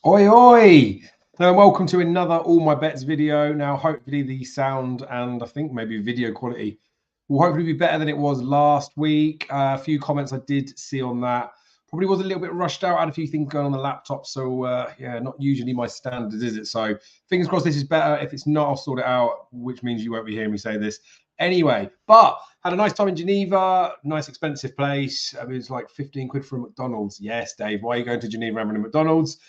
Oi, oi! Hello and welcome to another All My Bets video. Now, hopefully the sound and I think maybe video quality will hopefully be better than it was last week. A few comments I did see on that. Probably was a little bit rushed out. I had a few things going on the laptop. So, yeah, not usually my standard, is it? So, fingers crossed this is better. If it's not, I'll sort it out, which means you won't be hearing me say this anyway. But had a nice time in Geneva. Nice, expensive place. I mean, it's like 15 quid for a McDonald's. Yes, Dave, why are you going to Geneva having a McDonald's?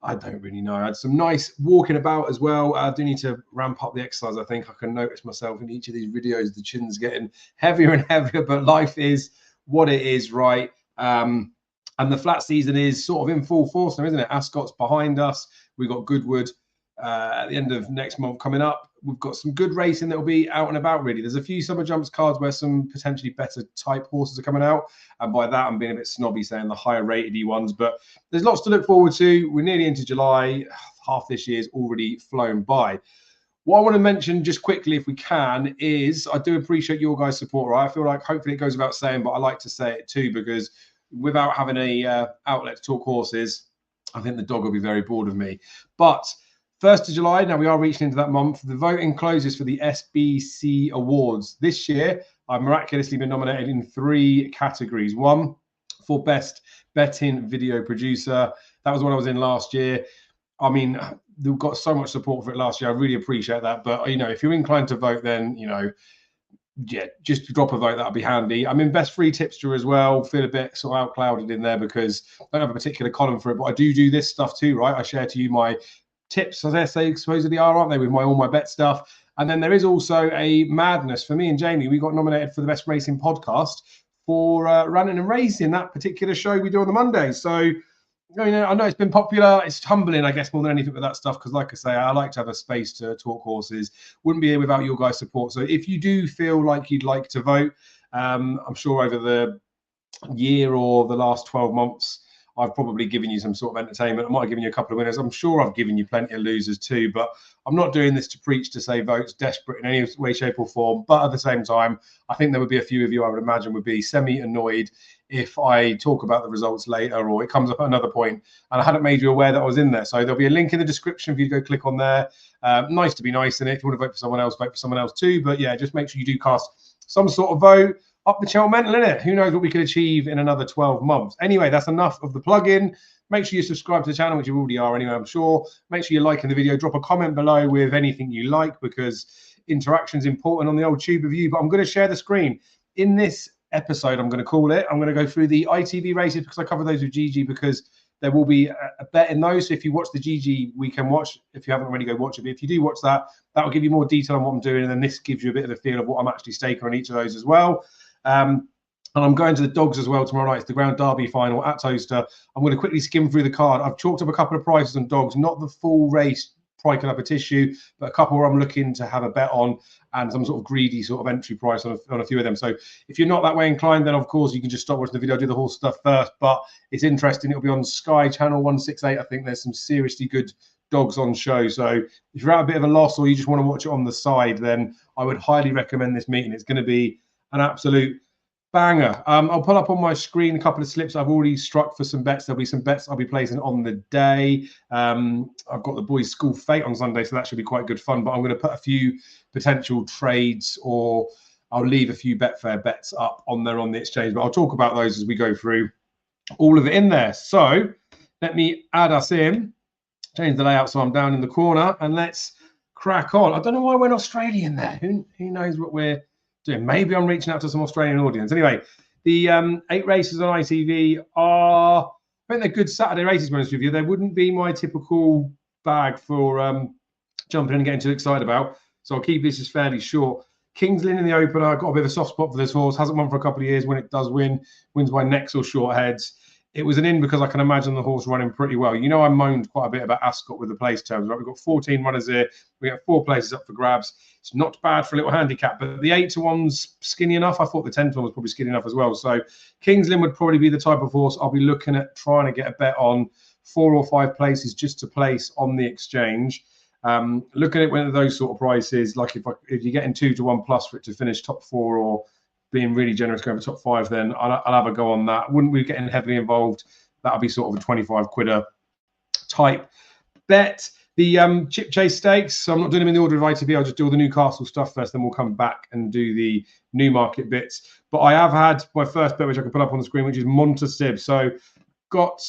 I don't really know. I had some nice walking about as well. I do need to ramp up the exercise. I think I can notice myself in each of these videos, the chin's getting heavier and heavier, but life is what it is, right? And the flat season is sort of in full force now, isn't it? Ascot's behind us. We've got Goodwood at the end of next month coming up. We've got some good racing that will be out and about, really. There's a few summer jumps cards where some potentially better type horses are coming out. And by that, I'm being a bit snobby saying the higher rated ones. But there's lots to look forward to. We're nearly into July. Half this year's already flown by. What I want to mention just quickly, if we can, is I do appreciate your guys' support, right? I feel like hopefully it goes without saying, but I like to say it too, because without having a outlet to talk horses, I think the dog will be very bored of me. But 1st of July, now we are reaching into that month. The voting closes for the SBC Awards. This year, I've miraculously been nominated in 3 categories. One, for Best Betting Video Producer. That was what I was in last year. I mean, we've got so much support for it last year. I really appreciate that. But, you know, if you're inclined to vote, then, you know, yeah, just drop a vote. That'll be handy. I'm in Best Free Tipster as well. Feel a bit sort of outclouded in there because I don't have a particular column for it. But I do this stuff too, right? I share to you my tips, as I say, supposedly are, aren't they, with my All My Bet stuff. And then there is also a madness for me and Jamie. We got nominated for the Best Racing Podcast for Running and Racing, that particular show we do on the Monday. So, you know, I know it's been popular. It's humbling, I guess, more than anything with that stuff, because like I say, I like to have a space to talk horses. Wouldn't be here without your guys' support. So if you do feel like you'd like to vote, I'm sure over the year or the last 12 months, I've probably given you some sort of entertainment. I might have given you a couple of winners. I'm sure I've given you plenty of losers too, but I'm not doing this to preach to say votes desperate in any way, shape or form. But at the same time, I think there would be a few of you I would imagine would be semi-annoyed if I talk about the results later or it comes up at another point and I hadn't made you aware that I was in there. So there'll be a link in the description for you to go click on there. Nice to be nice in it. If you want to vote for someone else, vote for someone else too. But yeah, just make sure you do cast some sort of vote. Up the channel mental, innit? Who knows what we could achieve in another 12 months. Anyway, that's enough of the plug-in. Make sure you subscribe to the channel, which you already are anyway, I'm sure. Make sure you're liking the video. Drop a comment below with anything you like, because interaction is important on the old tube review. But I'm going to share the screen. In this episode, I'm going to call it, I'm going to go through the ITV races, because I cover those with Gigi, because there will be a bet in those. So if you watch the Gigi weekend watch, if you haven't already, go watch it. But if you do watch that, that will give you more detail on what I'm doing. And then this gives you a bit of a feel of what I'm actually staking on each of those as well. And I'm going to the dogs as well tomorrow night. It's the Greyhound Derby final at Towcester. I'm going to quickly skim through the card. I've chalked up a couple of prices on dogs, not the full race price up a tissue, but a couple where I'm looking to have a bet on and some sort of greedy sort of entry price on a few of them. So if you're not that way inclined, then of course you can just stop watching the video. I'll do the horse stuff first, but it's interesting. It'll be on Sky Channel 168. I think there's some seriously good dogs on show. So if you're at a bit of a loss or you just want to watch it on the side, then I would highly recommend this meeting. It's going to be an absolute banger. I'll pull up on my screen a couple of slips I've already struck for some bets. There'll be some bets I'll be placing on the day. I've got the boys' school fete on Sunday, so that should be quite good fun. But I'm going to put a few potential trades, or I'll leave a few Betfair bets up on there on the exchange. But I'll talk about those as we go through all of it in there. So let me add us in, change the layout so I'm down in the corner, and let's crack on. I don't know why we're Australian there. Who knows what we're doing? Maybe I'm reaching out to some Australian audience. Anyway, the 8 races on ITV are, I think they're good Saturday races, to be honest with you. They wouldn't be my typical bag for jumping in and getting too excited about. So I'll keep this as fairly short. Kings Lynn in the opener. I've got a bit of a soft spot for this horse. Hasn't won for a couple of years. When it does win, wins by necks or short heads. It was an in because I can imagine the horse running pretty well. You know, I moaned quite a bit about Ascot with the place terms. Right? We've got 14 runners here. We got 4 places up for grabs. It's not bad for a little handicap, but the 8-to-1's skinny enough. I thought the 10-to-1 was probably skinny enough as well. So Kings Lynn would probably be the type of horse I'll be looking at trying to get a bet on 4 or 5 places just to place on the exchange. Looking at one of those sort of prices, like if you're getting 2-to-1 plus for it to finish top 4, or being really generous going for top 5, then I'll have a go on that. Wouldn't be getting heavily involved. That'll be sort of a 25 quidder type bet. The Chip Chase Stakes, so I'm not doing them in the order of ITB, I'll just do all the Newcastle stuff first, then we'll come back and do the Newmarket bits. But I have had my first bet, which I can put up on the screen, which is Montasib. So got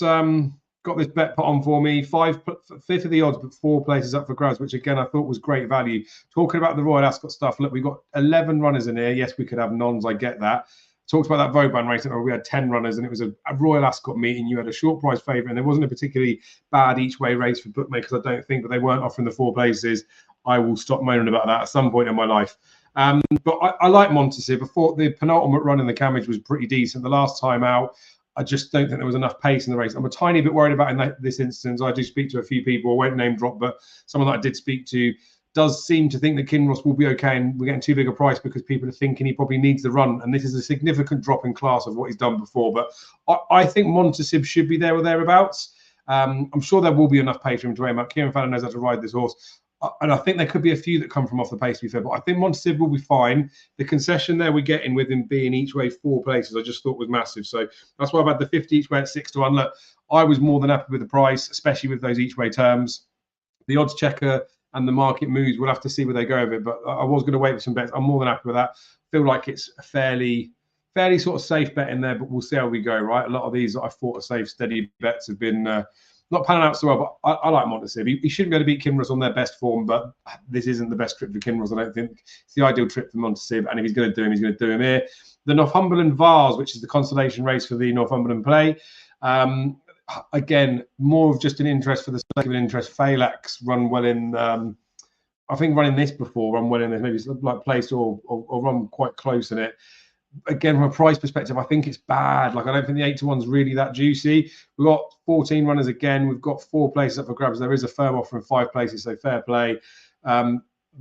this bet put on for me, fifth of the odds, but 4 places up for grabs, which again I thought was great value. Talking about the Royal Ascot stuff, look, we've got 11 runners in here. Yes, we could have nons, I get that. Talked about that Vauban race, where we had 10 runners, and it was a Royal Ascot meeting. You had a short price favourite, and there wasn't a particularly bad each way race for bookmakers, I don't think, but they weren't offering the 4 places. I will stop moaning about that at some point in my life. But I like Montasib. I thought the penultimate run in the Camage was pretty decent. The last time out, I just don't think there was enough pace in the race. I'm a tiny bit worried about in this instance. I do speak to a few people. I won't name drop, but someone that I did speak to does seem to think that Kinross will be okay, and we're getting too big a price because people are thinking he probably needs the run, and this is a significant drop in class of what he's done before. But I think Montasib should be there or thereabouts. I'm sure there will be enough pace for him to aim up. Kieran Fallon knows how to ride this horse, and I think there could be a few that come from off the pace, to be fair, but I think Montasib will be fine. The concession there we're getting with him being each way 4 places, I just thought was massive. So that's why I've had the 50 each way at 6 to 1. Look, I was more than happy with the price, especially with those each way terms. The odds checker and the market moves, we'll have to see where they go with it, but I was going to wait for some bets. I'm more than happy with that. Feel like it's a fairly sort of safe bet in there, but we'll see how we go, right? A lot of these that I thought are safe, steady bets have been not panning out so well, but I like Montasib. He shouldn't be able to beat Kinross on their best form, but this isn't the best trip for Kinross, I don't think. It's the ideal trip for Montasib, and if he's going to do him, he's going to do him here. The Northumberland Vase, which is the consolation race for the Northumberland Plate. Again, more of just an interest for the sake of an interest. Phalanx run well in, I think running this before, run well in this, maybe like place or run quite close in it. Again, from a price perspective, I think it's bad. Like, I don't think the 8 to 1's really that juicy. We've got 14 runners again. We've got 4 places up for grabs. There is a firm offer in 5 places, so fair play.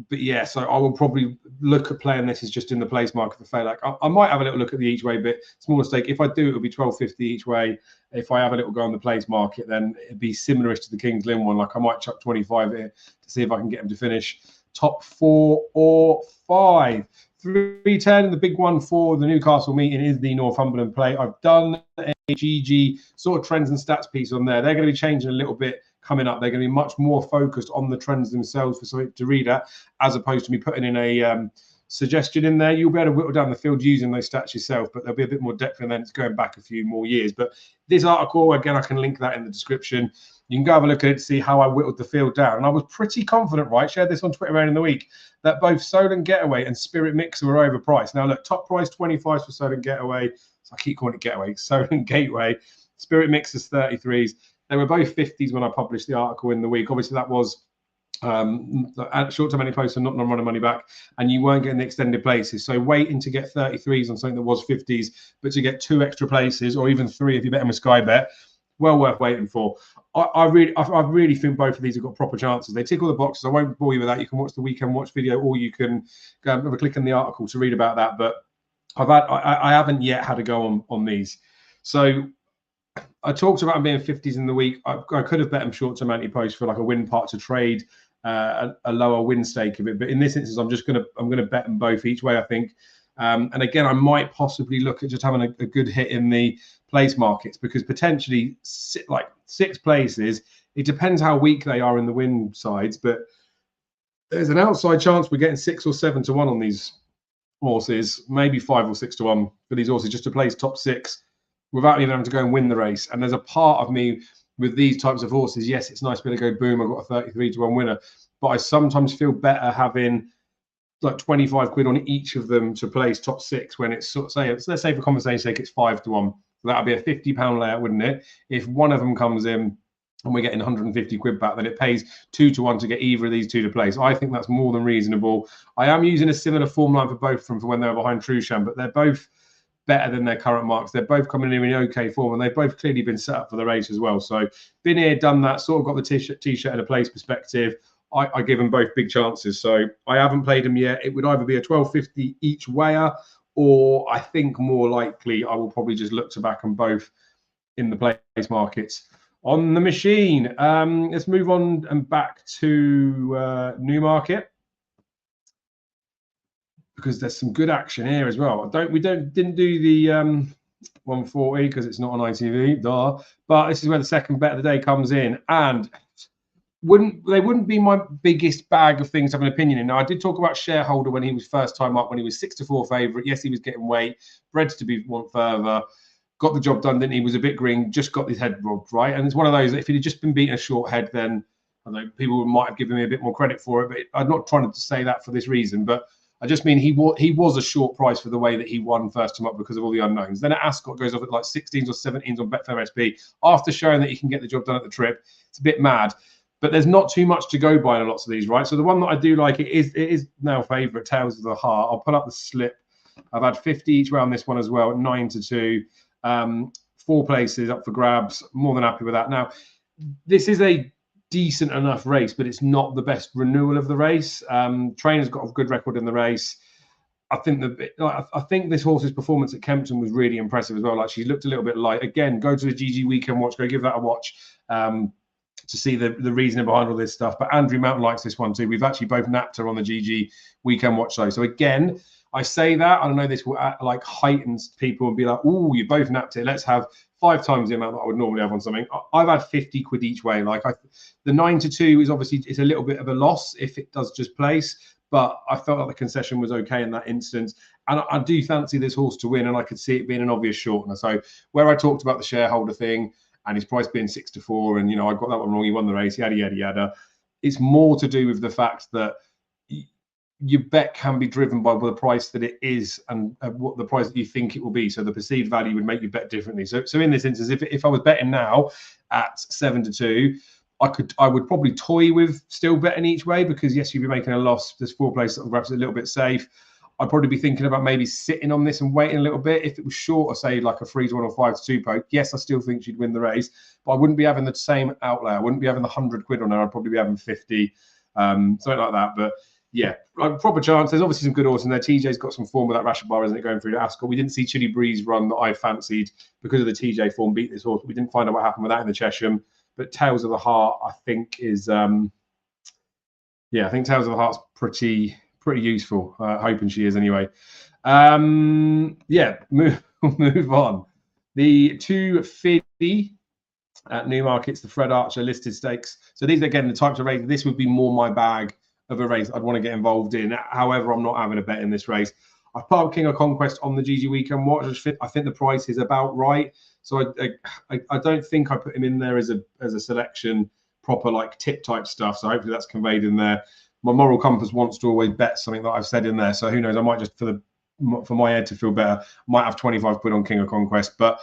But yeah, so I will probably look at playing this as just in the place market for Phalanx. I might have a little look at the each way bit, smaller stake. If I do, it'll be 12.50 each way. If I have a little go on the place market, then it'd be similar to the King's Lynn one. Like, I might chuck 25 here to see if I can get him to finish top 4 or 5. 310, the big one for the Newcastle meeting is the Northumberland Plate. I've done a GG sort of trends and stats piece on there. They're going to be changing a little bit coming up. They're going to be much more focused on the trends themselves for something to read at, as opposed to me putting in a suggestion in there. You'll be able to whittle down the field using those stats yourself, but there'll be a bit more depth, and then it's going back a few more years. But this article, again, I can link that in the description. You can go have a look at it to see how I whittled the field down. And I was pretty confident, right? Shared this on Twitter earlier in the week, that both Solent Getaway and Spirit Mixer were overpriced. Now, look, top price 25s for Solent Getaway. So I keep calling it Getaway. Solent Gateway. Spirit Mixer's 33s. They were both 50s when I published the article in the week. Obviously, that was short-term money posts and not non-running money back, and you weren't getting the extended places. So waiting to get 33s on something that was 50s, but to get 2 extra places, or even 3 if you bet them a Sky Bet, well worth waiting for. I really think both of these have got proper chances. They tick all the boxes. I won't bore you with that. You can watch the Weekend Watch video, or you can go and have a click in the article to read about that. But I haven't yet had a go on these. So I talked about them being 50s in the week. I could have bet them short-term anti-post for like a win part to trade, a lower win stake of it. But in this instance, I'm gonna bet them both each way, I think. And again, I might possibly look at just having a good hit in the place markets, because potentially like 6 places, it depends how weak they are in the win sides, but there's an outside chance we're getting 6 or 7 to 1 on these horses, maybe 5 or 6 to 1 for these horses just to place top 6 without even having to go and win the race. And there's a part of me with these types of horses, yes, it's nice to be able to go boom, I've got a 33 to 1 winner, but I sometimes feel better having like 25 quid on each of them to place top 6 when it's sort of, let's say for conversation's sake, it's 5 to 1. That'll be a £50 layout, wouldn't it? If one of them comes in and we're getting 150 quid back, then it pays 2 to 1 to get either of these 2 to place. I think that's more than reasonable. I am using a similar form line for both of them for when they were behind Trusham, but they're both better than their current marks. They're both coming in okay form, and they've both clearly been set up for the race as well. So been here, done that, sort of got the t-shirt at a place perspective. I give them both big chances. So I haven't played them yet. It would either be a 12.50 each wayer, or I think more likely I will probably just look to back them both in the place markets. On the machine, let's move on and back to Newmarket, because there's some good action here as well. We didn't do the 140 because it's not on ITV, duh. But this is where the second bet of the day comes in, and they wouldn't be my biggest bag of things to have an opinion in. Now, I did talk about Shareholder when he was first time up, when he was 6-4 favourite. Yes, he was getting weight, bred to be one further, got the job done, didn't he? Was a bit green, just got his head robbed, right? And it's one of those, if he'd just been beating a short head, then I don't know, people might have given me a bit more credit for it, but I'm not trying to say that for this reason, but I just mean he was a short price for the way that he won first time up because of all the unknowns. Then at Ascot goes off at like 16s or 17s on Betfair SP after showing that he can get the job done at the trip. It's a bit mad. But there's not too much to go by in lots of these, right? So the one that I do like, it is now favourite, Tales of the Heart. I'll pull up the slip. I've had 50 each way on this one as well, at 9-2. 4 places up for grabs. More than happy with that. Now, this is a decent enough race, but it's not the best renewal of the race. Trainer's got a good record in the race. I think this horse's performance at Kempton was really impressive as well. Like, she looked a little bit light. Again, go to the GG Weekend Watch. Go give that a watch. To see the reasoning behind all this stuff. But Andrew Mountain likes this one too. We've actually both napped her on the GG Weekend Watch though. So again, I say that, I don't know, this will like heightens people and be like, oh, you both napped it. Let's have 5 times the amount that I would normally have on something. I've had 50 quid each way. Like, the 9-2 is obviously, it's a little bit of a loss if it does just place, but I felt like the concession was okay in that instance. And I do fancy this horse to win, and I could see it being an obvious shortener. So where I talked about the Shareholder thing, and his price being 6-4, and, you know, I got that one wrong. He won the race, yada, yada, yada. It's more to do with the fact that your bet can be driven by the price that it is and what the price that you think it will be. So the perceived value would make you bet differently. So in this instance, if I was betting now at 7-2, I would probably toy with still betting each way, because yes, you'd be making a loss. There's 4 places that perhaps a little bit safe. I'd probably be thinking about maybe sitting on this and waiting a little bit. If it was short, or say like a 3-1 or 5-2 poke, yes, I still think she'd win the race, but I wouldn't be having the same outlay. I wouldn't be having the 100 quid on her. I'd probably be having 50, something like that. But yeah, like, proper chance. There's obviously some good horses in there. TJ's got some form with that Rashid Bar, isn't it, going through to Ascot. We didn't see Chili Breeze run that I fancied because of the TJ form, beat this horse. We didn't find out what happened with that in the Chesham. But Tales of the Heart, I think, is I think Tales of the Heart's pretty useful. Hoping she is anyway. Move on. The 250 at Newmarket's the Fred Archer listed stakes. So these, again, the types of races. This would be more my bag of a race I'd want to get involved in. However, I'm not having a bet in this race. I've put up King of Conquest on the GG Weekend Watch. I think the price is about right. So I don't think I put him in there as a selection, proper like tip type stuff. So hopefully that's conveyed in there. My moral compass wants to always bet something that I've said in there. So who knows? I might just, for my head to feel better, might have 25 quid on King of Conquest. But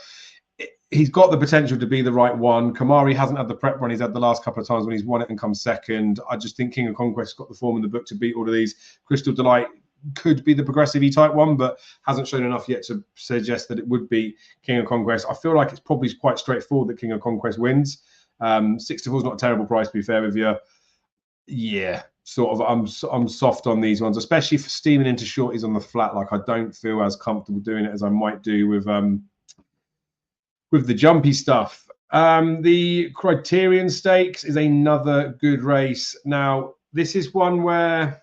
he's got the potential to be the right one. Kamari hasn't had the prep run he's had the last couple of times when he's won it and come second. I just think King of Conquest has got the form in the book to beat all of these. Crystal Delight could be the progressive type one, but hasn't shown enough yet to suggest that it would be King of Conquest. I feel like it's probably quite straightforward that King of Conquest wins. 6-4 is not a terrible price, to be fair with you. Yeah, sort of. I'm soft on these ones, especially for steaming into shorties on the flat. Like, I don't feel as comfortable doing it as I might do with the jumpy stuff. The Criterion Stakes is another good race. Now, this is one where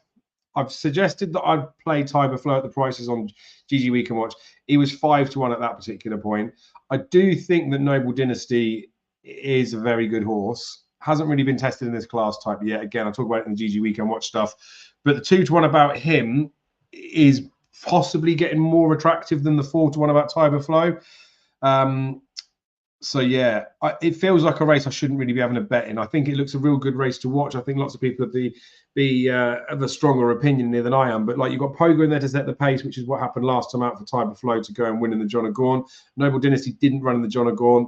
I've suggested that I'd play Tiber Flow at the prices on GG Weekend Watch. He was 5-1 at that particular point. I do think that Noble Dynasty is a very good horse. Hasn't really been tested in this class type yet. Again, I'll talk about it in the GG Weekend Watch stuff. But the 2-1 about him is possibly getting more attractive than the 4-1 about Tiber Flow. So yeah, it feels like a race I shouldn't really be having a bet in. I think it looks a real good race to watch. I think lots of people would be of a stronger opinion here than I am. But like, you've got Pogo in there to set the pace, which is what happened last time out for Tiber Flow to go and win in the John O'Gorn. Noble Dynasty didn't run in the John O'Gorn.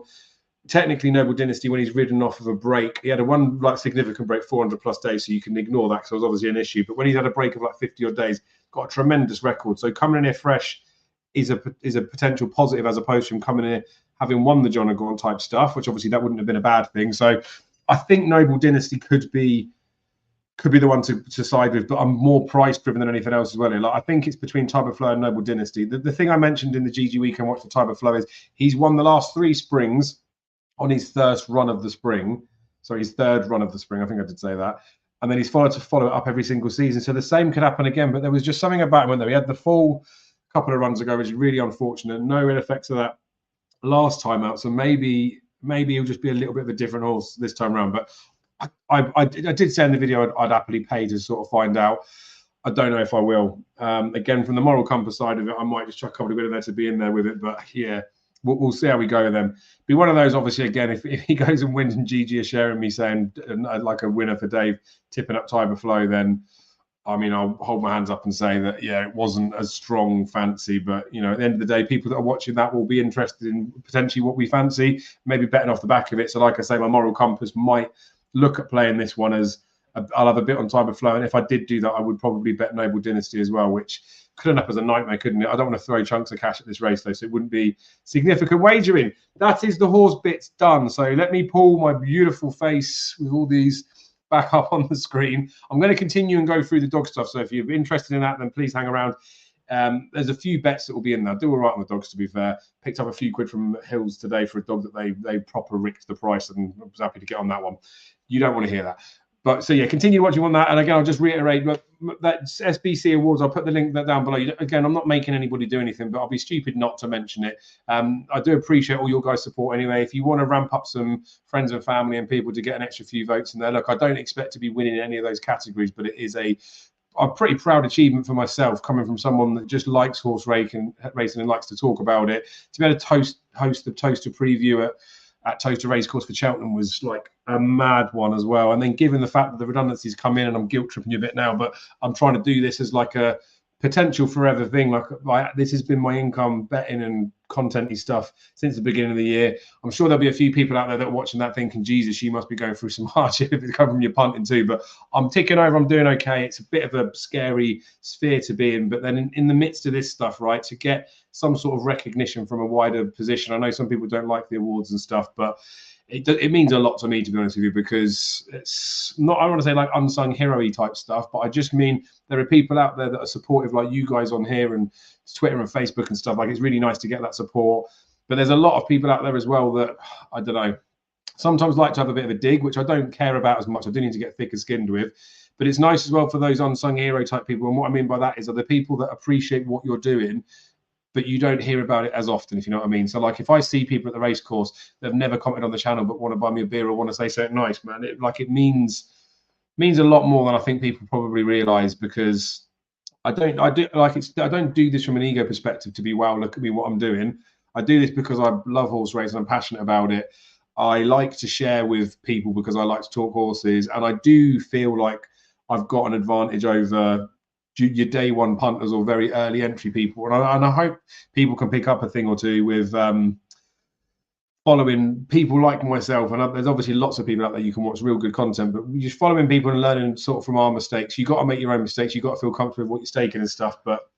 Technically, Noble Dynasty, when he's ridden off of a break, he had a one like significant break, 400 plus days, so you can ignore that because it was obviously an issue. But when he's had a break of like 50 odd days, got a tremendous record. So coming in here fresh is a potential positive, as opposed to him coming in here having won the John O'Gorn type stuff, which obviously that wouldn't have been a bad thing. So I think Noble Dynasty could be the one to side with, but I'm more price driven than anything else as well. Like, I think it's between Tiber Flow and Noble Dynasty. The thing I mentioned in the GG Weekend Watch for Tiber Flow is he's won the last 3 springs on his first run of the spring. So his third run of the spring, I think I did say that. And then he's followed it up every single season. So the same could happen again, but there was just something about him when he had the full couple of runs ago, which is really unfortunate. No ill effects of that last time out, so maybe he'll just be a little bit of a different horse this time around. But I did say in the video I'd happily pay to sort of find out. I don't know if I will. Again, from the moral compass side of it, I might just chuck a couple of quid in there to be in there with it. But yeah, we'll see how we go with them. Be one of those, obviously, again, if he goes and wins and GG is sharing me saying like a winner for Dave tipping up Tiber Flow, then I mean, I'll hold my hands up and say that, yeah, it wasn't a strong fancy, but, you know, at the end of the day, people that are watching that will be interested in potentially what we fancy, maybe betting off the back of it. So like I say, my moral compass might look at playing this one as I'll have a bit on Tiber Flow. And if I did do that, I would probably bet Noble Dynasty as well, which could end up as a nightmare, couldn't it? I don't want to throw chunks of cash at this race, though, so it wouldn't be significant wagering. That is the horse bits done. So let me pull my beautiful face with all these back up on the screen. I'm going to continue and go through the dog stuff. So if you're interested in that, then please hang around. There's a few bets that will be in there. I do all right on the dogs, to be fair. Picked up a few quid from Hills today for a dog that they proper ricked the price, and I was happy to get on that one. You don't want to hear that. But so yeah, continue watching on that. And again, I'll just reiterate that SBC Awards. I'll put the link down below. Again, I'm not making anybody do anything, but I'll be stupid not to mention it. I do appreciate all your guys' support anyway. If you want to ramp up some friends and family and people to get an extra few votes in there, look, I don't expect to be winning in any of those categories, but it is a pretty proud achievement for myself, coming from someone that just likes horse racing and likes to talk about it. To be able to host the Towcester preview at Towcester Racecourse for Cheltenham was like a mad one as well. And then given the fact that the redundancies come in, and I'm guilt tripping you a bit now, but I'm trying to do this as like a potential forever thing. Like this has been my income, betting and contenty stuff since the beginning of the year. I'm sure there'll be a few people out there that are watching that thinking, Jesus, you must be going through some hardship if it's come from your punting too. But I'm ticking over, I'm doing okay. It's a bit of a scary sphere to be in. But then in the midst of this stuff, right, to get some sort of recognition from a wider position. I know some people don't like the awards and stuff, but it means a lot to me, to be honest with you, because it's not, I don't want to say like unsung hero-y type stuff, but I just mean there are people out there that are supportive, like you guys on here and Twitter and Facebook and stuff. Like, it's really nice to get that support. But there's a lot of people out there as well that, I don't know, sometimes like to have a bit of a dig, which I don't care about as much. I do need to get thicker skinned with. But it's nice as well for those unsung hero type people. And what I mean by that is, are the people that appreciate what you're doing, but you don't hear about it as often, if you know what I mean. So like, if I see people at the race course that have never commented on the channel but want to buy me a beer or want to say something nice, man, it means a lot more than I think people probably realize, because I don't do this from an ego perspective to be, wow, look at me, what I'm doing. I do this because I love horse racing. I'm passionate about it. I like to share with people because I like to talk horses, and I do feel like I've got an advantage over your day one punters or very early entry people, and I hope people can pick up a thing or two with following people like myself. And there's obviously lots of people out there you can watch real good content, but just following people and learning sort of from our mistakes. You got to make your own mistakes. You got to feel comfortable with what you're staking and stuff, but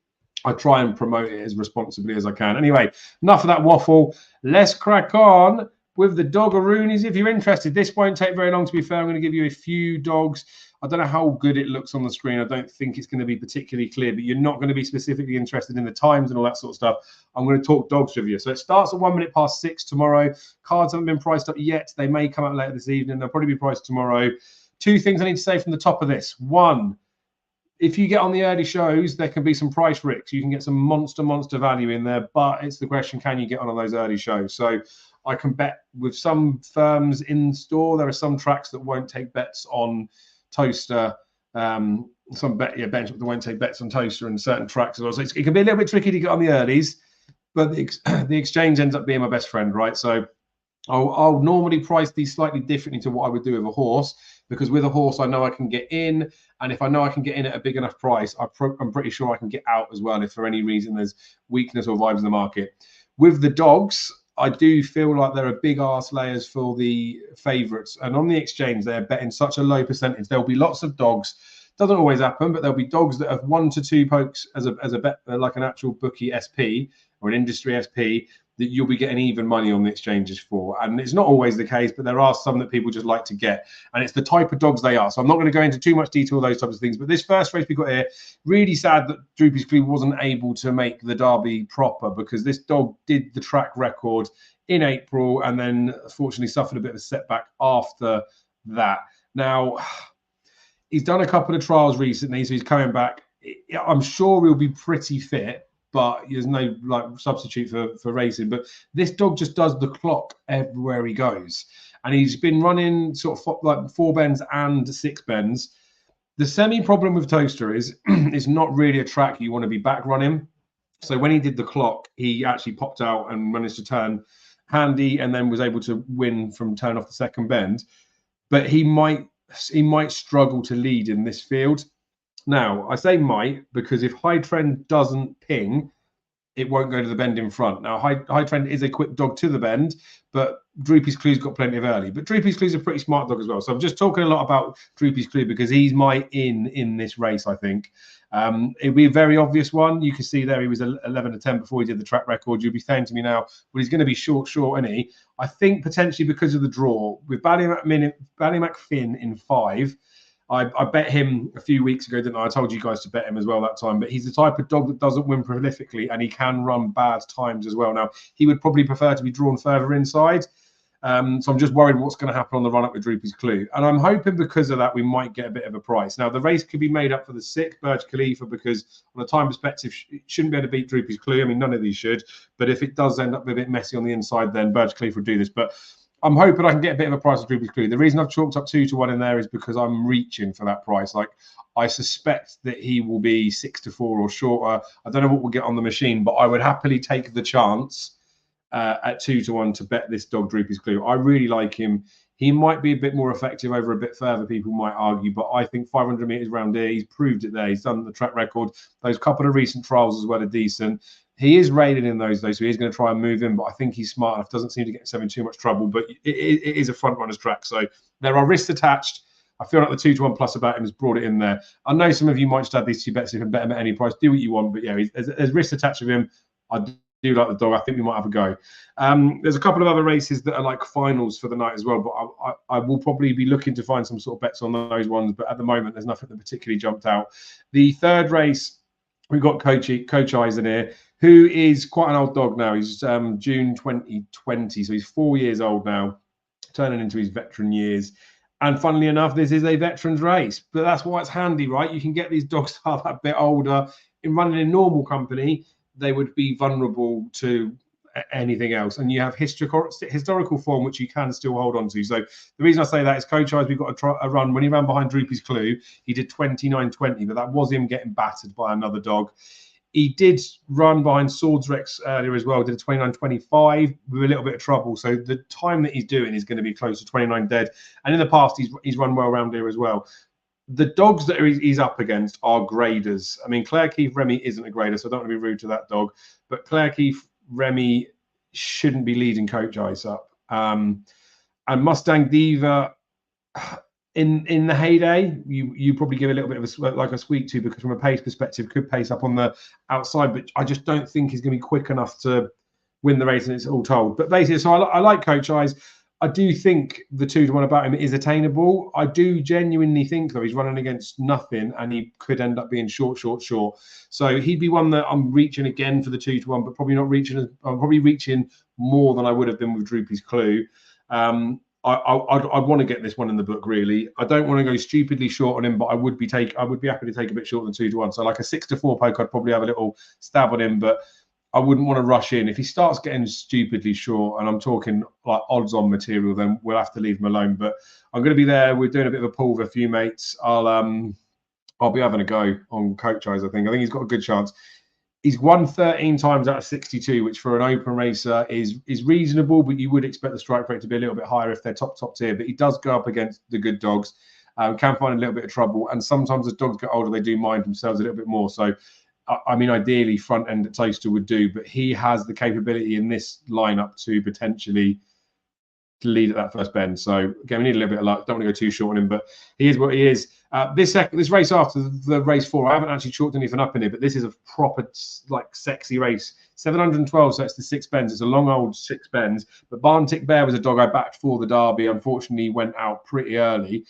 I try and promote it as responsibly as I can. Anyway, enough of that waffle. Let's crack on with the doggeroonies. If you're interested, this won't take very long, to be fair. I'm going to give you a few dogs. I don't know how good it looks on the screen. I don't think it's going to be particularly clear, but you're not going to be specifically interested in the times and all that sort of stuff. I'm going to talk dogs with you. So it starts at 6:01 tomorrow. Cards haven't been priced up yet. They may come out later this evening. They'll probably be priced tomorrow. Two things I need to say from the top of this. One, if you get on the early shows, there can be some price ricks. You can get some monster value in there, but it's the question, can you get on those early shows? So I can bet with some firms in store. There are some tracks that won't take bets on Towcester, some bench that won't take bets on Towcester and certain tracks as well. So it can be a little bit tricky to get on the earlies, but the exchange ends up being my best friend, right? So I'll normally price these slightly differently to what I would do with a horse, because with a horse I know I can get in, and if I know I can get in at a big enough price, I'm pretty sure I can get out as well if for any reason there's weakness or vibes in the market. With the dogs, I do feel like there are big arse layers for the favourites, and on the exchange they're betting such a low percentage. There'll be lots of dogs. Doesn't always happen, but there'll be dogs that have 1 to 2 pokes as a bet, like an actual bookie SP or an industry SP, that you'll be getting even money on the exchanges for. And it's not always the case, but there are some that people just like to get, and it's the type of dogs they are. So I'm not going to go into too much detail on those types of things, but this first race we got here, really sad that Droopy's Clue wasn't able to make the Derby proper, because this dog did the track record in April and then fortunately suffered a bit of a setback after that. Now, he's done a couple of trials recently, so he's coming back. I'm sure he'll be pretty fit. but there's no like substitute for racing. But this dog just does the clock everywhere he goes, and he's been running sort of like 4 bends and 6 bends. The semi-problem with Towcester is it's not really a track you want to be back running. So when he did the clock, he actually popped out and managed to turn handy, and then was able to win from turn off the second bend. But he might struggle to lead in this field. Now, I say might because if High Trend doesn't ping, it won't go to the bend in front. Now, High Trend is a quick dog to the bend, but Droopy's Clue's got plenty of early. But Droopy's Clue's a pretty smart dog as well. So I'm just talking a lot about Droopy's Clue because he's my in this race, I think. It'd be a very obvious one. You can see there he was 11 to 10 before he did the track record. You'll be saying to me now, well, he's going to be short, isn't he? I think potentially because of the draw. With Ballymac Finn in 5, I bet him a few weeks ago, didn't I? I told you guys to bet him as well that time. But he's the type of dog that doesn't win prolifically, and he can run bad times as well. Now, he would probably prefer to be drawn further inside. So I'm just worried what's going to happen on the run-up with Droopy's Clue. And I'm hoping because of that, we might get a bit of a price. Now, the race could be made up for the 6th, Burj Khalifa, because on a time perspective, it shouldn't be able to beat Droopy's Clue. I mean, none of these should. But if it does end up a bit messy on the inside, then Burj Khalifa will do this. But I'm hoping I can get a bit of a price of Droopy's Clue. The reason I've chalked up 2 to 1 in there is because I'm reaching for that price. Like, I suspect that he will be 6 to 4 or shorter. I don't know what we'll get on the machine, but I would happily take the chance at 2 to 1 to bet this dog Droopy's Clue. I really like him. He might be a bit more effective over a bit further, people might argue, but I think 500 metres round here, he's proved it there. He's done the track record. Those couple of recent trials as well are decent. He is rated in those, though, so he's going to try and move in, but I think he's smart enough. Doesn't seem to get himself in too much trouble, but it is a front runner's track. So there are risks attached. I feel like the 2 to 1 plus about him has brought it in there. I know some of you might just add these 2 bets if you can bet him at any price. Do what you want, but yeah, there's risks attached with him. I do like the dog. I think we might have a go. There's a couple of other races that are like finals for the night as well, but I will probably be looking to find some sort of bets on those ones, but at the moment, there's nothing that particularly jumped out. The third race, we've got Coach Eisen here, who is quite an old dog now. He's June 2020, so he's 4 years old now, turning into his veteran years. And funnily enough, this is a veterans race, but that's why it's handy, right? You can get these dogs that are a bit older. In running in normal company, they would be vulnerable to anything else. And you have historical form, which you can still hold on to. So the reason I say that is Coach Eyes, we've got a run. When he ran behind Droopy's Clue, he did 29.20, but that was him getting battered by another dog. He did run behind Swords Rex earlier as well, did a 29.25 with a little bit of trouble. So the time that he's doing is going to be close to 29 dead. And in the past, he's run well around here as well. The dogs that he's up against are graders. I mean, Claire Keith Remy isn't a grader, so I don't want to be rude to that dog. But Claire Keith Remy shouldn't be leading Coach Ice up. And Mustang Diva, in the heyday, you probably give a little bit of a squeak to, because from a pace perspective, could pace up on the outside, but I just don't think he's going to be quick enough to win the race, and it's all told. But basically, so I like Coach Eyes. I do think the 2 to 1 about him is attainable. I do genuinely think, though, he's running against nothing, and he could end up being short. So he'd be one that I'm reaching again for the 2 to 1, but probably not reaching. I'm probably reaching more than I would have been with Droopy's Clue. I'd want to get this one in the book, really. I don't want to go stupidly short on him, but I would be happy to take a bit short than 2 to 1. So like a 6 to 4 poke, I'd probably have a little stab on him, but I wouldn't want to rush in. If he starts getting stupidly short, and I'm talking like odds on material, then we'll have to leave him alone. But I'm going to be there. We're doing a bit of a pool with a few mates. I'll be having a go on Coach Eyes. I think he's got a good chance. He's won 13 times out of 62, which for an open racer is reasonable, but you would expect the strike rate to be a little bit higher if they're top tier. But he does go up against the good dogs, can find a little bit of trouble. And sometimes as dogs get older, they do mind themselves a little bit more. So, I mean, ideally, front end at Towcester would do, but he has the capability in this lineup to potentially lead at that first bend. So, again, we need a little bit of luck. Don't want to go too short on him, but he is what he is. This race after the race 4, I haven't actually chalked anything up in it, but this is a proper, like, sexy race. 712, so it's the 6 bends. It's a long old 6 bends. But Barntick Bear was a dog I backed for the Derby. Unfortunately, he went out pretty early.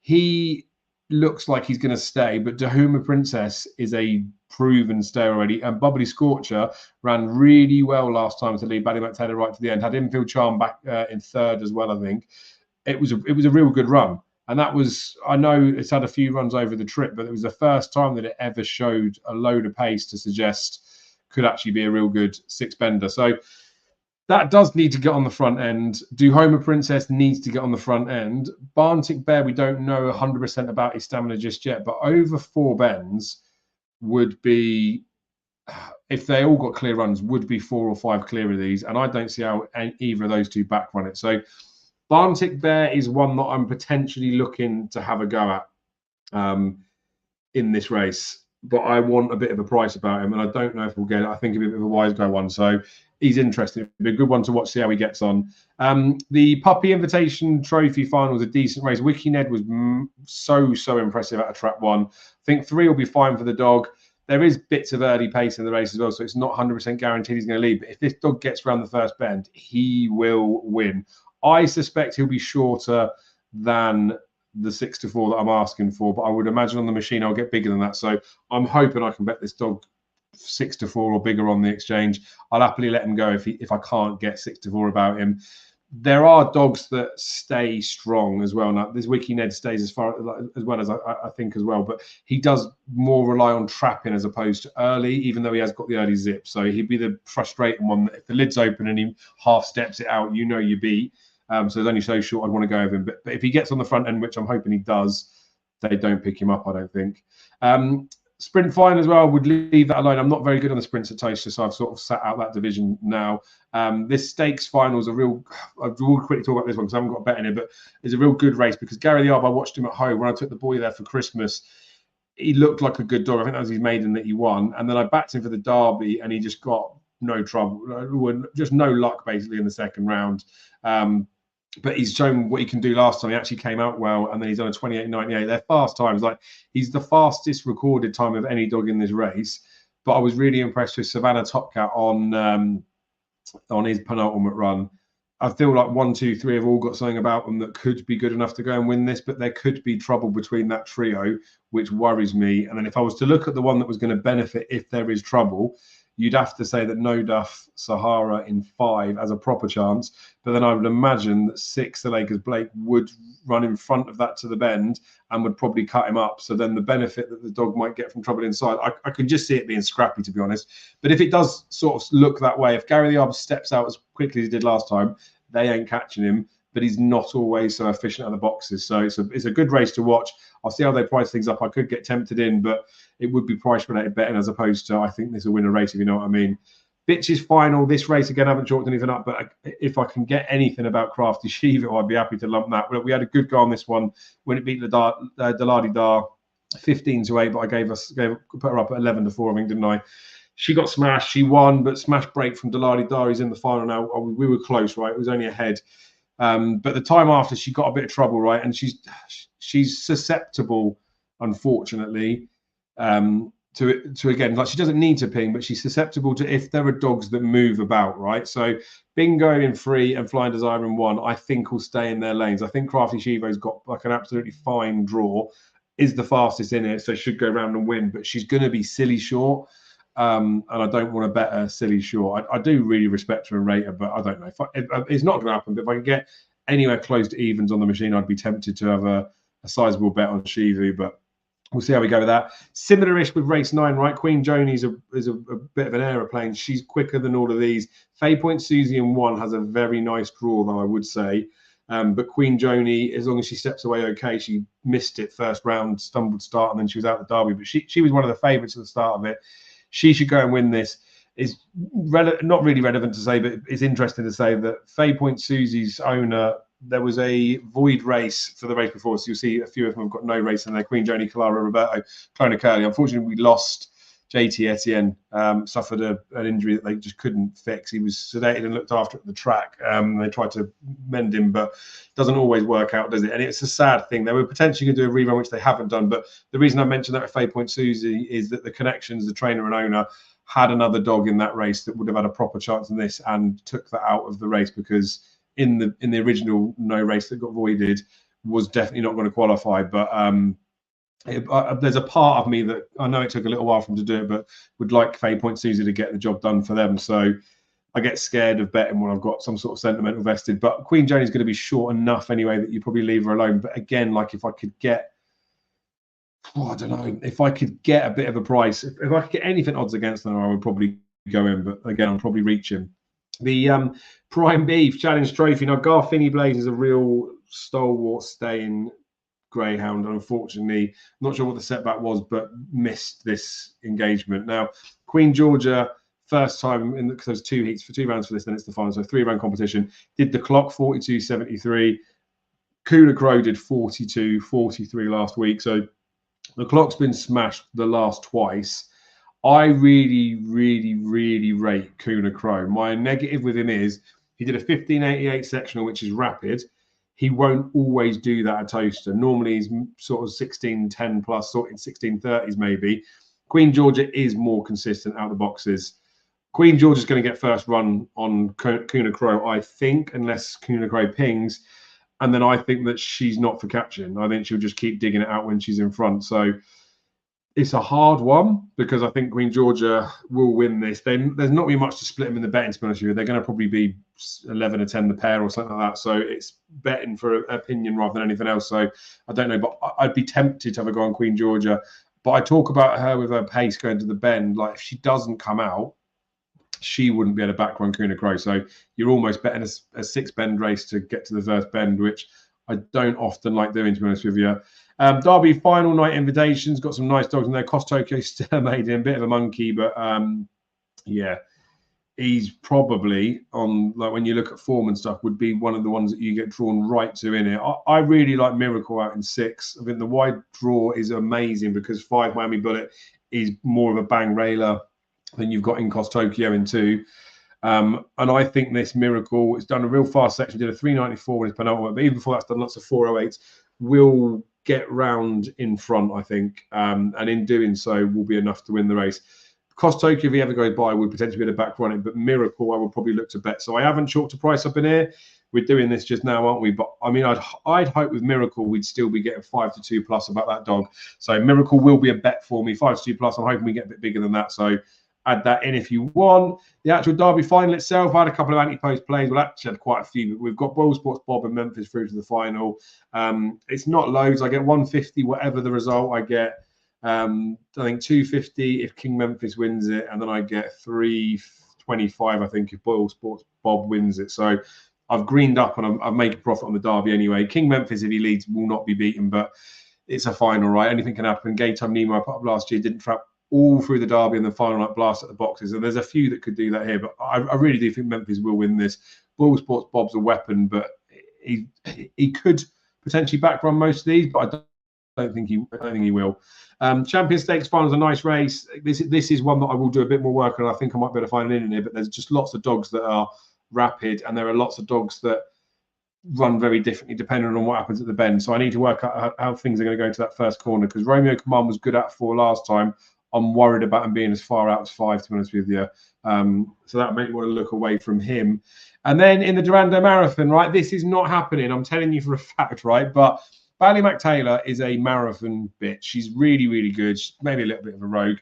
He looks like he's going to stay, but Dahuma Princess is a proven stay already. And Bubbly Scorcher ran really well last time to lead Ballymac Taylor right to the end. Had Infield Charm back in 3rd as well, I think. It was a real good run. And that was, I know it's had a few runs over the trip, but it was the first time that it ever showed a load of pace to suggest could actually be a real good six-bender. So that does need to get on the front end. Do Homer Princess needs to get on the front end? Barntic Bear, we don't know 100% about his stamina just yet, but over 4 bends would be, if they all got clear runs, would be 4 or 5 clear of these. And I don't see how either of those two back run it. So Barntic Bear is one that I'm potentially looking to have a go at in this race. But I want a bit of a price about him, and I don't know if we'll get it. I think it'll be a bit of a wise guy one. So he's interesting. It'll be a good one to watch, see how he gets on. The Puppy Invitation Trophy final was a decent race. Wiki Ned was so impressive at a trap 1. I think 3 will be fine for the dog. There is bits of early pace in the race as well, so it's not 100% guaranteed he's going to lead. But if this dog gets around the first bend, he will win. I suspect he'll be shorter than the 6-4 that I'm asking for, but I would imagine on the machine I'll get bigger than that. So I'm hoping I can bet this dog 6-4 or bigger on the exchange. I'll happily let him go if I can't get 6-4 about him. There are dogs that stay strong as well. Now, this Wiki Ned stays as well as I think as well, but he does more rely on trapping as opposed to early, even though he has got the early zip. So he'd be the frustrating one that if the lid's open and he half steps it out, you know you beat. So there's only so short I'd want to go with him. But if he gets on the front end, which I'm hoping he does, they don't pick him up, I don't think. Sprint fine as well, I would leave that alone. I'm not very good on the sprints at Towcester, so I've sort of sat out that division now. This stakes final is a real, I will quickly talk about this one because I haven't got a bet in it, but it's a real good race because Gary the Arb, I watched him at home when I took the boy there for Christmas. He looked like a good dog. I think that was his maiden that he won. And then I backed him for the Derby and he just got no trouble, just no luck basically in the second round. But he's shown what he can do last time. He actually came out well, and then he's done a 28.98. They're fast times. Like, he's the fastest recorded time of any dog in this race. But I was really impressed with Savannah Topcat on his penultimate run. I feel like 1, 2, 3 have all got something about them that could be good enough to go and win this, but there could be trouble between that trio, which worries me. And then if I was to look at the one that was going to benefit if there is trouble, you'd have to say that No Duff Sahara in 5 has a proper chance. But then I would imagine that 6, the Lakers Blake, would run in front of that to the bend and would probably cut him up. So then the benefit that the dog might get from trouble inside, I could just see it being scrappy, to be honest. But if it does sort of look that way, if Gary the Arb steps out as quickly as he did last time, they ain't catching him. But he's not always so efficient at the boxes. So it's a good race to watch. I'll see how they price things up. I could get tempted in, but it would be price-related betting as opposed to I think this will win a race, if you know what I mean. Bitches final. This race, again, I haven't chalked anything up, but if I can get anything about Crafty Shiva, I'd be happy to lump that. We had a good go on this one when it beat Daladi Dar 15-8, but I put her up at 11-4, I think, didn't I? She got smashed. She won, but smash break from Daladi Dar. He's in the final now. We were close, right? It was only ahead. But the time after, she got a bit of trouble, right? And she's susceptible, unfortunately, to again, like, she doesn't need to ping, but she's susceptible to if there are dogs that move about, right? So Bingo in 3 and Flying Desire in 1, I think will stay in their lanes. I think Crafty Shiva's got like an absolutely fine draw, is the fastest in it, so should go around and win, but she's going to be silly short. And I don't want to bet her silly short. I do really respect her and rate her, but I don't know. If it's not going to happen, but if I can get anywhere close to evens on the machine, I'd be tempted to have a sizable bet on Shivu, but we'll see how we go with that. Similar-ish with race 9, right? Queen Joni's is a bit of an aeroplane. She's quicker than all of these. Fay Point Susie in 1 has a very nice draw, though, I would say. But Queen Joni, as long as she steps away okay, she missed it first round, stumbled start, and then she was out the Derby. But she was one of the favourites at the start of it. She should go and win this. Is not really relevant to say, but it's interesting to say that Fay Point Susie's owner, there was a void race for the race before, so you'll see a few of them have got no race in there. Queen Joni, Clara, Roberto, Clona Curly. Unfortunately, we lost JT Etienne, suffered an injury that they just couldn't fix. He was sedated and looked after at the track. They tried to mend him, but it doesn't always work out, does it? And it's a sad thing. They were potentially going to do a rerun, which they haven't done. But the reason I mentioned that with Fay Point Susie is that the connections, the trainer and owner, had another dog in that race that would have had a proper chance in this and took that out of the race because in the original no race that got voided was definitely not going to qualify. But there's a part of me that I know it took a little while for them to do it, but would like Fay Point Susie to get the job done for them. So I get scared of betting when I've got some sort of sentimental vested. But Queen Joni's going to be short enough anyway that you probably leave her alone. But again, like if I could get, I don't know, if I could get a bit of a price, if I could get anything odds against them, I would probably go in, but again, I'm probably reaching. The Prime Beef Challenge Trophy. Now, Garfinny Blaze is a real stalwart staying greyhound. Unfortunately, I'm not sure what the setback was, but missed this engagement. Now, Queen Georgia, first time in because there's 2 heats for 2 rounds for this, then it's the final, so 3-round competition. Did the clock 42.73. Cooler Crow did 42.43 last week, so the clock's been smashed the last twice. I really rate Cooler Crow. My negative with him is he did a 15.88 sectional, which is rapid. He won't always do that at Towcester. Normally he's sort of 16.10 plus, sort of 16.30s maybe. Queen Georgia is more consistent out of the boxes. Queen Georgia's going to get first run on Cooler Crow, I think, unless Cooler Crow pings. And then I think that she's not for catching. I think she'll just keep digging it out when she's in front. So it's a hard one because I think Queen Georgia will win this. There's not really much to split them in the betting, to be honest with you. They're going to probably be 11 or 10 the pair or something like that. So it's betting for opinion rather than anything else. So I don't know, but I'd be tempted to have a go on Queen Georgia. But I talk about her with her pace going to the bend. Like if she doesn't come out, she wouldn't be able to back run Cooler Crow. So you're almost betting a 6-bend race to get to the first bend, which I don't often like doing, to be honest with you. Derby final night invitations, got some nice dogs in there. Cost Tokyo still made him a bit of a monkey, but yeah, he's probably on, like when you look at form and stuff, would be one of the ones that you get drawn right to in it. I really like Miracle out in 6. I think the wide draw is amazing because 5 Miami Bullet is more of a bang railer than you've got in Cost Tokyo in 2. And I think this Miracle has done a real fast section, did a 3.94 in his penultimate, but even before that's done lots of 4.08s, will get round in front, I think. And in doing so, will be enough to win the race. Cost Tokyo, if he ever goes by, would potentially be able to back run it, but Miracle, I would probably look to bet. So I haven't chalked a price up in here. We're doing this just now, aren't we? But I mean, I'd hope with Miracle, we'd still be getting 5 to 2 plus about that dog. So Miracle will be a bet for me, 5 to 2 plus. I'm hoping we get a bit bigger than that. So add that in if you want. The actual Derby final itself, I had a couple of anti-post plays. Well, actually had quite a few. But we've got Boyle Sports Bob and Memphis through to the final. It's not loads. I get 150, whatever the result. I get, I think 250 if King Memphis wins it, and then I get 325, I think, if Boyle Sports Bob wins it. So I've greened up and I've made a profit on the Derby anyway. King Memphis, if he leads, will not be beaten, but it's a final, right? Anything can happen. Gaytime Nemo I put up last year didn't trap all through the Derby and the final night blast at the boxes. And there's a few that could do that here, but I really do think Memphis will win this. Boyle Sports Bob's a weapon, but he could potentially back run most of these, but I don't think he will. Champion Stakes final is a nice race. This is one that I will do a bit more work on. I think I might be able to find it in here, but there's just lots of dogs that are rapid, and there are lots of dogs that run very differently depending on what happens at the bend. So I need to work out how things are going to go into that first corner, because Romeo Command was good at 4 last time. I'm worried about him being as far out as 5, to be honest with you. So that made me want to look away from him. And then in the Durando Marathon, right, this is not happening. I'm telling you for a fact, right? But Ballymac Taylor is a marathon bitch. She's really good. She's maybe a little bit of a rogue.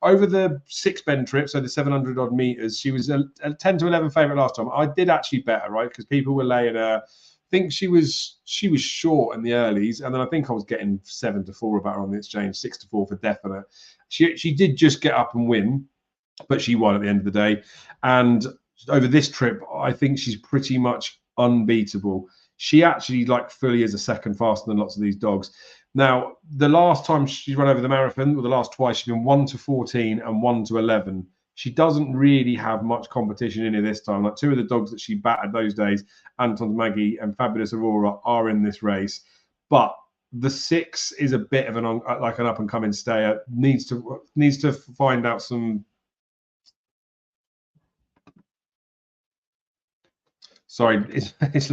Over the 6-bend trip, so the 700 odd meters, she was a 10 to 11 favorite last time. I did actually bet her, right? Because people were laying her. I think she was short in the earlies, and then I think I was getting 7 to 4 about her on the exchange, 6 to 4 for definite. She did just get up and win, but she won at the end of the day. And over this trip, I think she's pretty much unbeatable. She actually fully is a second faster than lots of these dogs. Now, the last time she's run over the marathon, or the last twice, she's been 1 to 14 and 1 to 11. She doesn't really have much competition in it this time. Like 2 of the dogs that she battered those days, Anton's Maggie and Fabulous Aurora, are in this race. But the 6 is a bit of an up and coming stayer. Needs to find out some. Sorry, it's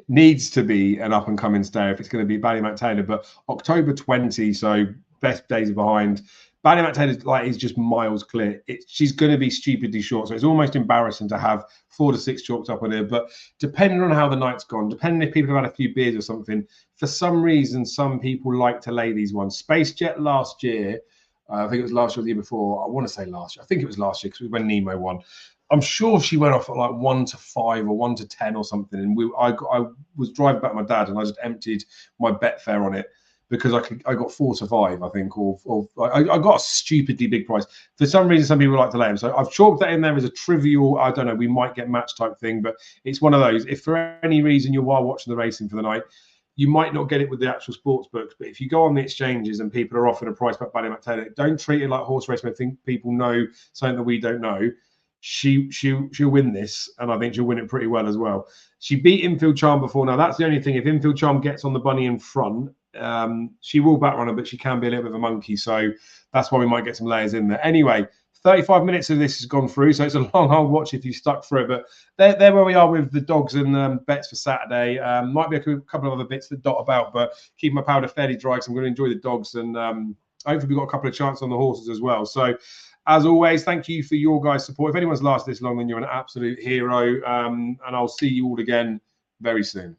needs to be an up and coming stayer if it's going to be Ballymac Taylor. But October 20, so best days are behind. Ballymac Taylor is just miles clear. She's going to be stupidly short, so it's almost embarrassing to have 4 to 6 chalked up on her. But depending on how the night's gone, depending if people have had a few beers or something, for some reason, some people like to lay these ones. Space Jet last year, I think it was last year or the year before. I want to say last year. I think it was last year because it was when Nemo won. I'm sure she went off at 1 to 5 or 1 to 10 or something. And I was driving back with my dad, and I just emptied my Betfair on it. because I got 4 to 5, I think, or I got a stupidly big price. For some reason, some people like to lay them. So I've chalked that in there as a trivial, I don't know, we might get match type thing, but it's one of those. If for any reason you're while watching the racing for the night, you might not get it with the actual sports books, but if you go on the exchanges and people are offering a price back value Matt Taylor, don't treat it like horse racing. I think people know something that we don't know. She'll win this, and I think she'll win it pretty well as well. She beat Infield Charm before. Now that's the only thing. If Infield Charm gets on the bunny in front, she will back runner, but she can be a little bit of a monkey. So that's why we might get some layers in there. Anyway, 35 minutes of this has gone through, so it's a long old watch if you stuck through it. But there where we are with the dogs and bets for Saturday. Might be a couple of other bits that dot about, but keep my powder fairly dry because I'm going to enjoy the dogs, and hopefully we've got a couple of chances on the horses as well. So as always, thank you for your guys' support. If anyone's lasted this long, then you're an absolute hero, and I'll see you all again very soon.